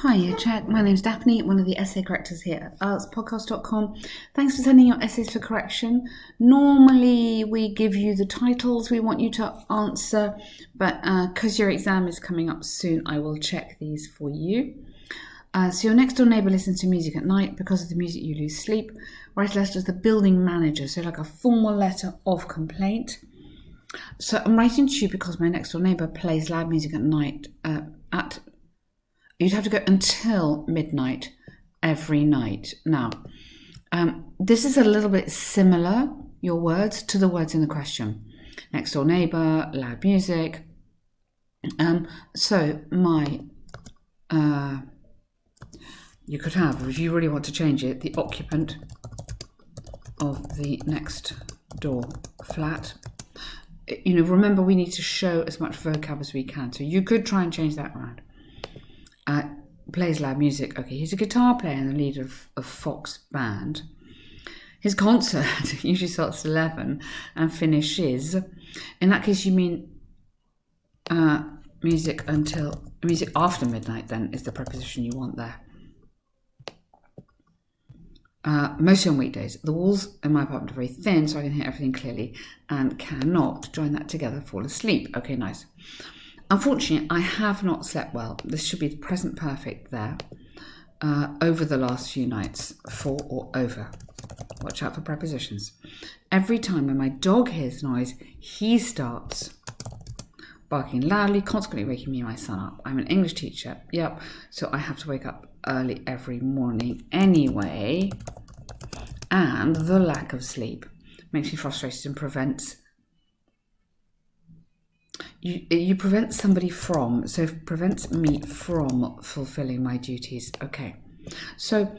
Hi, Jack. My name's Daphne, one of the essay correctors here at ieltspodcast.com. Thanks for sending your essays for correction. Normally, we give you the titles we want you to answer, but because your exam is coming up soon, I will check these for you. So your next door neighbour listens to music at night. Because of the music, you lose sleep. Write a letter to the building manager, so like a formal letter of complaint. So I'm writing to you because my next door neighbour plays loud music at night You'd have to go until midnight every night. Now, this is a little bit similar, your words, to the words in the question. Next door neighbour, loud music. You could have, if you really want to change it, the occupant of the next door flat. Remember, we need to show as much vocab as we can. So you could try and change that around. Plays loud music. Okay, he's a guitar player and the leader of Fox band. His concert usually starts at 11 and finishes. In that case, you mean music after midnight, then, is the preposition you want there. Mostly on weekdays. The walls in my apartment are very thin, so I can hear everything clearly and cannot, join that together, fall asleep. Okay, nice. Unfortunately, I have not slept well. This should be the present perfect there. Over the last few nights, for or over. Watch out for prepositions. Every time when my dog hears noise, he starts barking loudly, consequently waking me and my son up. I'm an English teacher. Yep. So I have to wake up early every morning anyway. And the lack of sleep makes me frustrated and prevents You prevent somebody from, so prevents me from fulfilling my duties. Okay, so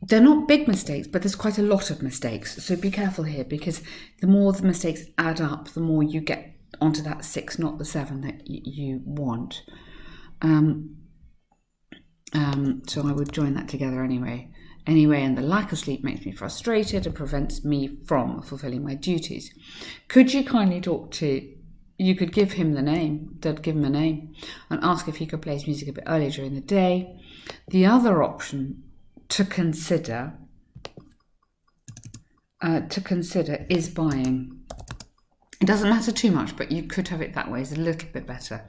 they're not big mistakes, but there's quite a lot of mistakes. So be careful here, because the more the mistakes add up, the more you get onto that 6, not the 7 that you want. So I would join that together anyway. And the lack of sleep makes me frustrated and prevents me from fulfilling my duties. Could you kindly talk to... You could give him the name, give him a name, and ask if he could play his music a bit earlier during the day. The other option to consider is buying. It doesn't matter too much, but you could have it that way. It's a little bit better.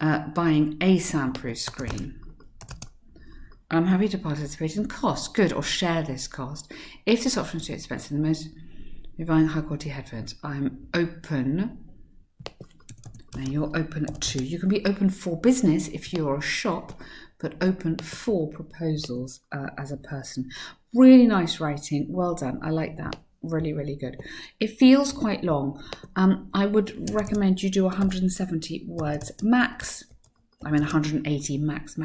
Buying a soundproof screen. I'm happy to participate in cost. Good, or share this cost. If this option is too expensive, the most, you're buying high quality headphones. I'm open. Now you're open to, you can be open for business if you're a shop, but open for proposals as a person. Really nice writing. Well done. I like that. Really, really good. It feels quite long. I would recommend you do 170 words max. 180 max.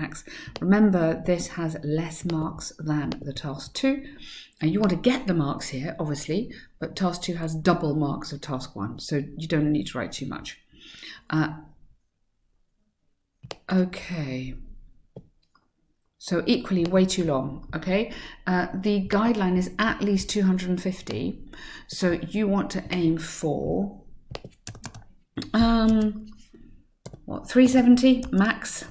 Remember, this has less marks than the task 2. And you want to get the marks here, obviously, but task 2 has double marks of task 1. So you don't need to write too much. Okay, so equally way too long. Okay, the guideline is at least 250, so you want to aim for 370 max.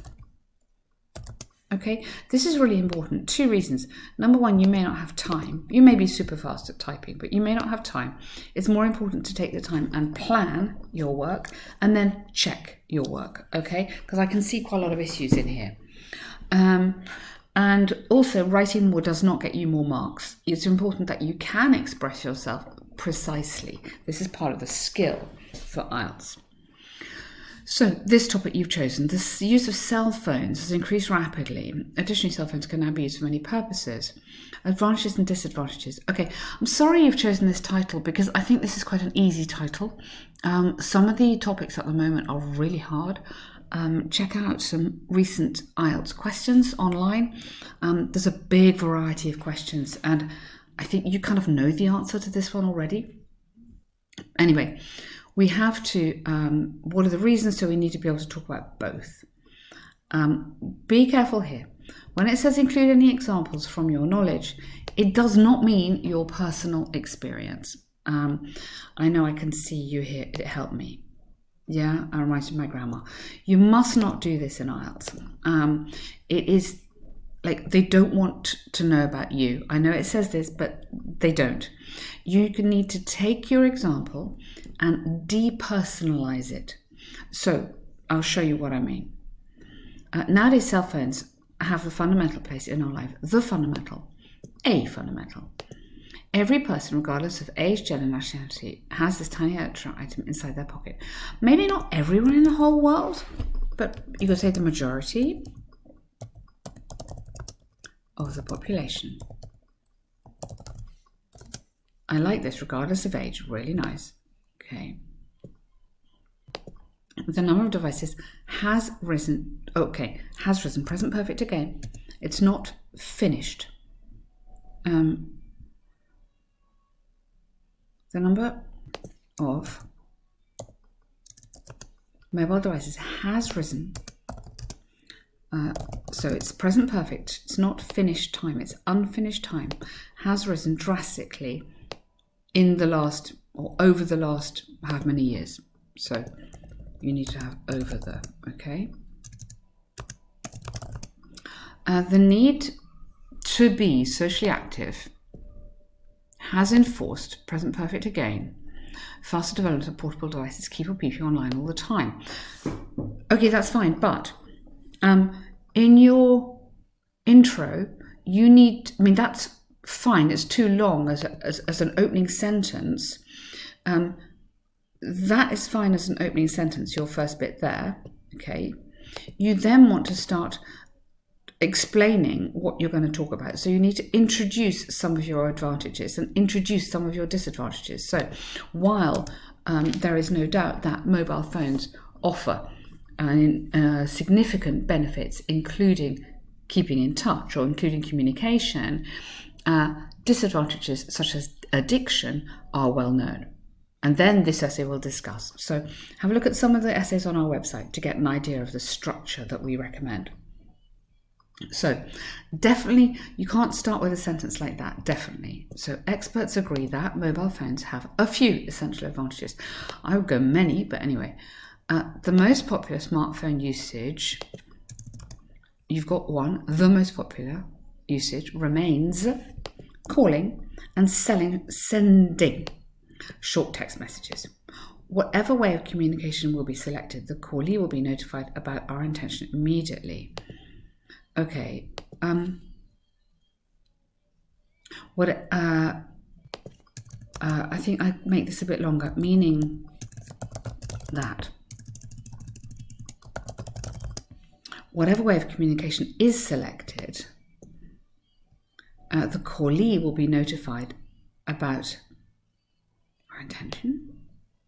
Okay, this is really important. 2 reasons. Number 1, you may not have time. You may be super fast at typing, but you may not have time. It's more important to take the time and plan your work and then check your work, okay? Because I can see quite a lot of issues in here. And also, writing more does not get you more marks. It's important that you can express yourself precisely. This is part of the skill for IELTS. So this topic you've chosen, the use of cell phones has increased rapidly. Additionally, cell phones can now be used for many purposes. Advantages and disadvantages. Okay, I'm sorry you've chosen this title because I think this is quite an easy title. Some of the topics at the moment are really hard. Check out some recent IELTS questions online. There's a big variety of questions, and I think you kind of know the answer to this one already. Anyway, we have to, what are the reasons? So we need to be able to talk about both. Be careful here. When it says include any examples from your knowledge, it does not mean your personal experience. I know I can see you here. It helped me. Yeah, I'm writing my grandma. You must not do this in IELTS. It is like they don't want to know about you. I know it says this, but they don't. You need to take your example and depersonalize it. So I'll show you what I mean. Nowadays, cell phones have the fundamental place in our life, a fundamental. Every person, regardless of age, gender, nationality, has this tiny electronic item inside their pocket. Maybe not everyone in the whole world, but you could say the majority of the population. I like this, regardless of age, really nice. Okay. The number of devices has risen. Okay, has risen. Present perfect again. It's not finished. The number of mobile devices has risen. So it's present perfect. It's not finished time. It's unfinished time. Has risen drastically in the last, or over the last, how many years. So you need to have over there, okay? The need to be socially active has enforced, present perfect again, faster development of portable devices, keep or keep you online all the time. Okay, that's fine, but in your intro, you need, I mean, that's fine, it's too long as an opening sentence. That is fine as an opening sentence, your first bit there, okay? You then want to start explaining what you're going to talk about. So you need to introduce some of your advantages and introduce some of your disadvantages. So while there is no doubt that mobile phones offer significant benefits, including keeping in touch or including communication, disadvantages such as addiction are well known. And then this essay will discuss. So have a look at some of the essays on our website to get an idea of the structure that we recommend. So definitely, you can't start with a sentence like that, definitely. So experts agree that mobile phones have a few essential advantages. I would go many, but anyway. The most popular smartphone usage, you've got one, the most popular usage remains calling and sending short text messages. Whatever way of communication will be selected, the callee will be notified about our intention immediately. Okay. I think I make this a bit longer, meaning that whatever way of communication is selected, the callee will be notified about our intention.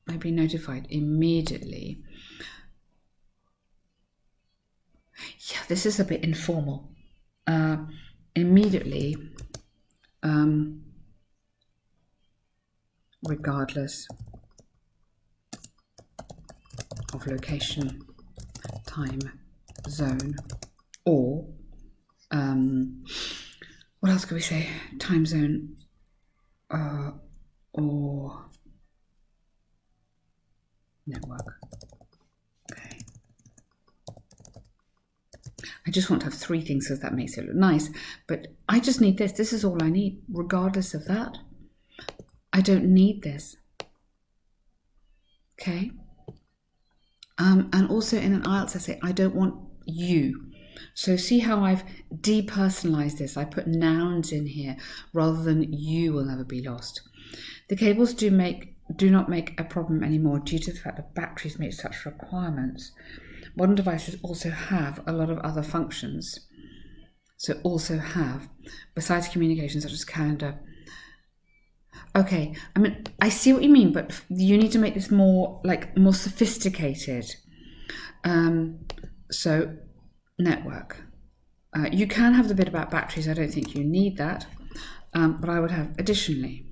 They'll be notified immediately. Yeah, this is a bit informal. Immediately, regardless of location, time, zone, or what else could we say? Time zone, or network. Okay. I just want to have three things because that makes it look nice, but I just need this. This is all I need, regardless of that. I don't need this. Okay. And also in an Ielts essay, I don't want you. So see how I've depersonalized this. I put nouns in here rather than you will never be lost. The cables do not make a problem anymore due to the fact that batteries meet such requirements. Modern devices also have a lot of other functions. So also have, besides communication such as calendar. Okay, I mean, I see what you mean, but you need to make this more sophisticated. So network. You can have the bit about batteries. I don't think you need that, but I would have additionally.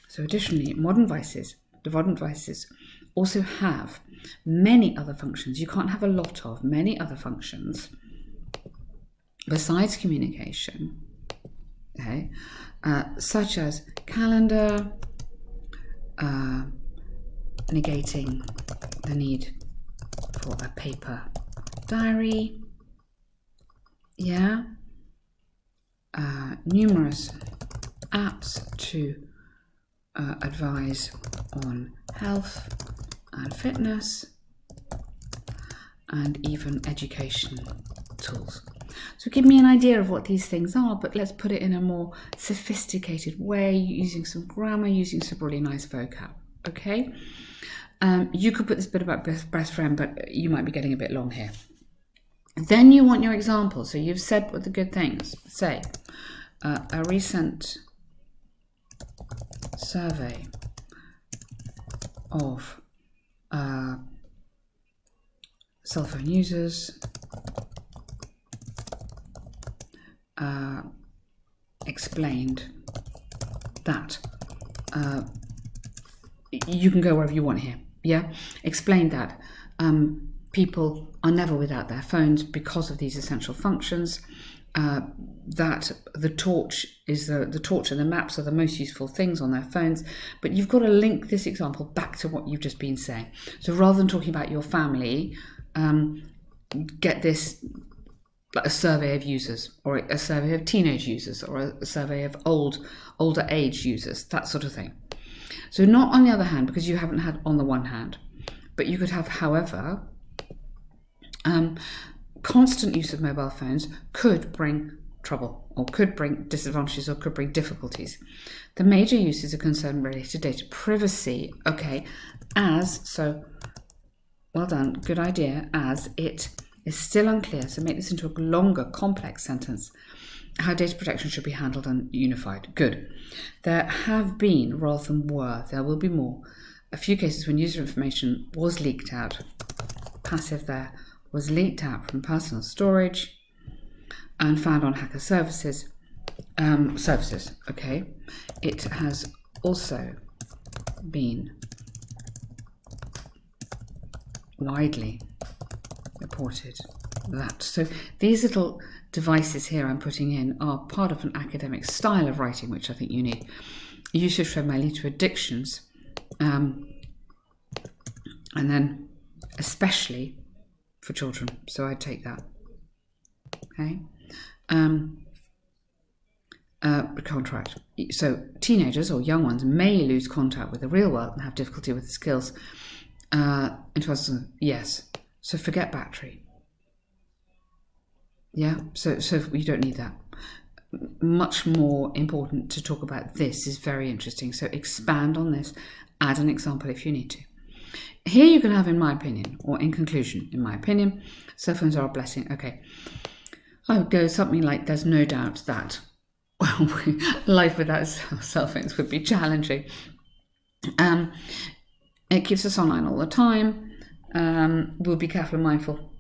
So additionally, the modern devices also have many other functions. You can't have a lot of many other functions besides communication, okay, such as calendar, negating the need for a paper diary. Yeah. Numerous apps to advise on health and fitness, and even education tools. So give me an idea of what these things are, but let's put it in a more sophisticated way, using some grammar, using some really nice vocab. Okay? You could put this bit about best friend, but you might be getting a bit long here. Then you want your example. So you've said what the good things. Say, a recent survey of cell phone users explained that you can go wherever you want here. Yeah, explained that people are never without their phones because of these essential functions. That the torch is the torch and the maps are the most useful things on their phones, but you've got to link this example back to what you've just been saying. So rather than talking about your family, get this like a survey of users, or a survey of teenage users, or a survey of older age users, that sort of thing. So not on the other hand, because you haven't had on the one hand, but you could have, however, constant use of mobile phones could bring trouble, or could bring disadvantages, or could bring difficulties. The major uses are concerned related to data privacy. Okay, so well done, good idea, as it is still unclear, so make this into a longer, complex sentence, how data protection should be handled and unified. Good. There have been, rather than were, there will be more, a few cases when user information was leaked out, passive there, was leaked out from personal storage and found on hacker services. Okay. It has also been widely reported that. So these little devices here I'm putting in are part of an academic style of writing, which I think you need. Usage may lead to addictions, and then especially for children. So I'd take that. Okay. Contract. So teenagers or young ones may lose contact with the real world and have difficulty with the skills. Yes. So forget battery. Yeah. So you don't need that. Much more important to talk about this is very interesting. So expand on this. Add an example if you need to. Here you can have, in my opinion, or in conclusion, in my opinion, cell phones are a blessing. Okay. I would go something like, there's no doubt that life without cell phones would be challenging. It keeps us online all the time. We'll be careful and mindful.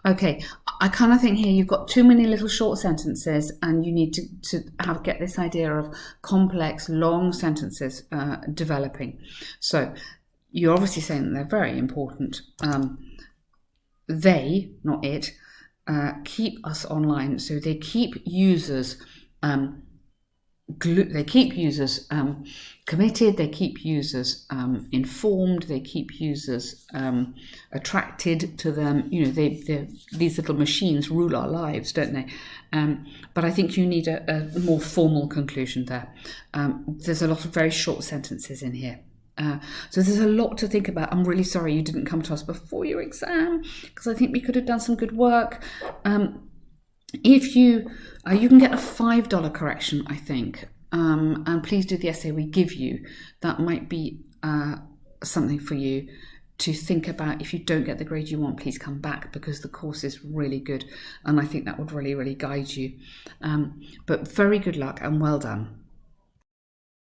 Okay, I kind of think here you've got too many little short sentences, and you need to get this idea of complex, long sentences developing. So you're obviously saying that they're very important. They, not it, keep us online. So they keep users committed, they keep users informed, they keep users attracted to them. You know, these little machines rule our lives, don't they? But I think you need a more formal conclusion there. There's a lot of very short sentences in here. So there's a lot to think about. I'm really sorry you didn't come to us before your exam, because I think we could have done some good work. If you can get a $5 correction, I think, and please do the essay we give you. That might be something for you to think about. If you don't get the grade you want, please come back, because the course is really good, and I think that would really, really guide you. But very good luck and well done.